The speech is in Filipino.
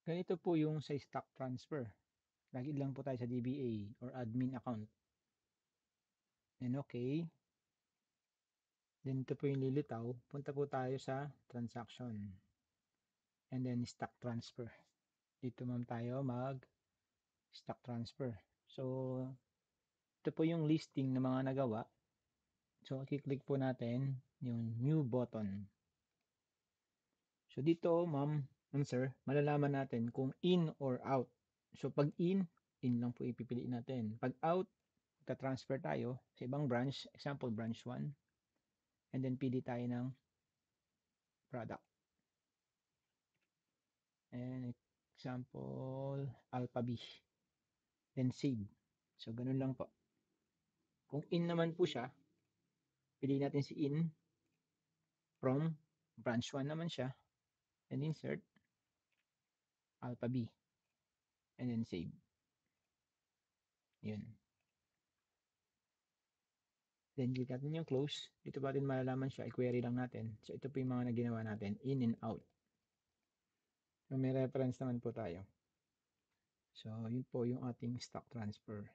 Ganito po yung sa stock transfer. Lagi lang po tayo sa DBA or admin account. Then okay. Then ito po yung lilitaw. Punta po tayo sa transaction. And then stock transfer. Dito ma'am tayo mag stock transfer. So, ito po yung listing ng mga nagawa. So, i-click po natin yung new button. So, dito ma'am and sir, malalaman natin kung in or out. So, pag in lang po ipipiliin natin. Pag out, transfer tayo sa ibang branch, example branch 1, and then pili tayo ng product. And example, Alpha B. Then save. So, ganun lang po. Kung in naman po siya, pili natin si in from branch 1 naman siya, and insert Alpha B, and then save. Yun. Then, click natin yung close. Dito pa rin malalaman siya. I-query lang natin. So, ito po yung mga naginawa natin. In and out. So, may reference naman po tayo. So, yun po yung ating stock transfer.